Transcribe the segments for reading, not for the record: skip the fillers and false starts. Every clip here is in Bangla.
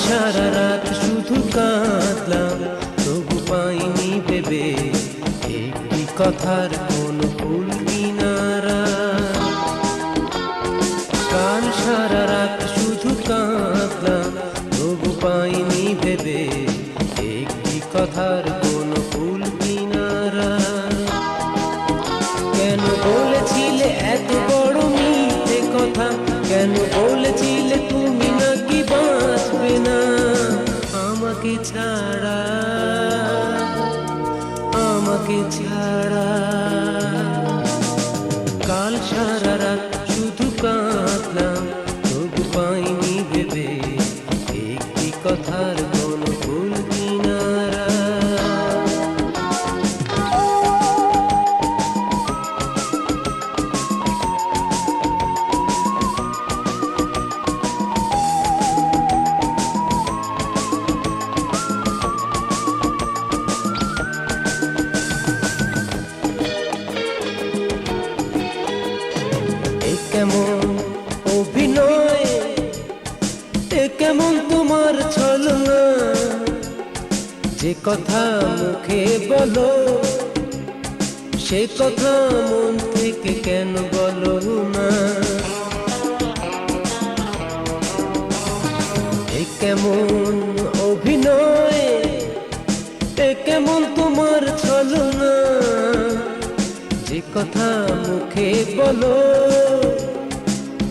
সারা রাত শুধু কাঁদলাম, তবু পাইনি ভেবে একটি কথার কোনো ফুল কিনারা। কাল সারা রাত শুধু কাঁদলাম, তবু পাইনি ভেবে একটি কথার কোনো ফুল কিনারা। কেন বলেছিলে এত বড় মিথ্যে কথা, কেন বলেছিলে তুমি নাকি বাঁচবে না আমাকে ছাড়া, আমাকে ছাড়া। কাল সারা রাত শুধু কাঁদলাম, তবু পাইনি ভেবে একটি কথার কোনো ফুল কিনারা। কেমন অভিনয়, কেমন তোমার ছলনা, যে কথা মুখে বলো সে কথা মন থেকে কেন বলো না। কেমন অভিনয়, কেমন তোমার ছলনা, যে কথা মুখে বলো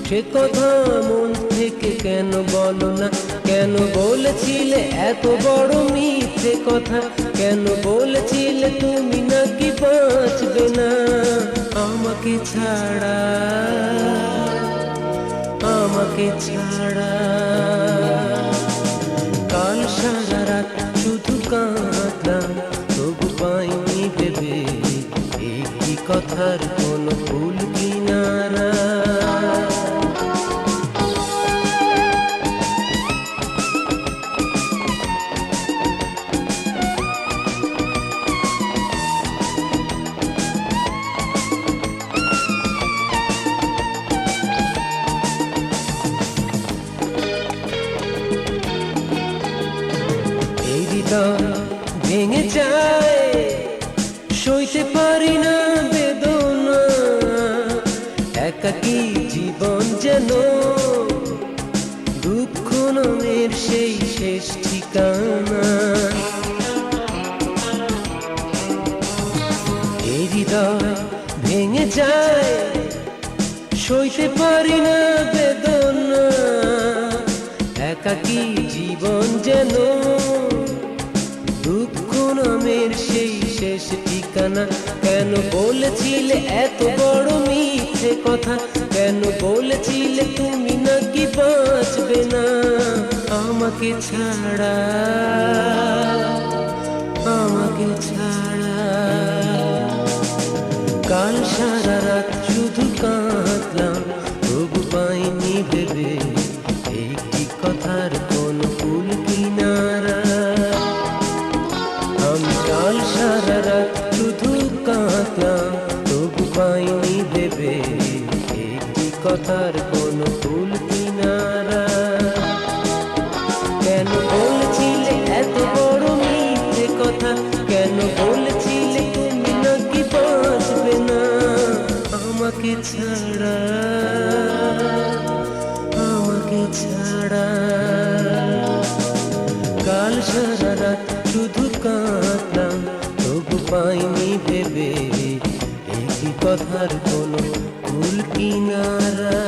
সে কথা মন থেকে কেন বলো না। কেন বলেছিলে এত বড় মিথ্যে কথা, কেন বলেছিলে তুমি নাকি বাঁচবে না আমাকে ছাড়া, আমাকে ছাড়া। কাল সারা রাত শুধু কাঁদলাম, তবু পাইনি ভেবে একটি কথার কোনো ফুল কিনারা। ভেঙে যায়, সইতে পারি না বেদনা, একাকী জীবন যেন দুঃখ নামের সেই শেষ ঠিকানা। এই হৃদয় ভেঙে যায়, সইতে পারি না বেদনা, একাকী জীবন যেন দুঃখ নামের সেই শেষ ঠিকানা। কেন বলেছিলে এত বড় মিথ্যে কথা, কেন বলেছিলে তুমি নাকি বাঁচবে না আমাকে ছাড়া, আমাকে ছাড়া। কাল সারা রাত শুধু কাঁদলাম, তবু পাইনি ভেবে একটি কথার কোনো ফুল কিনারা। কাল সারা রাত শুধু কাঁদলাম, তবু পাইনি ভেবে একটি কথার কোনো ফুল কিনারা। কেন বলেছিলে এত বড় মিথ্যে কথা, কেন বলেছিলে তুমি নাকি বাঁচবে না আমাকে ছাড়া, আমাকে ছাড়া। কাল সারা রাত শুধু কাঁদলাম, তবু পাইনি ভেবে একটি কথার কোনো ফুল কিনারা।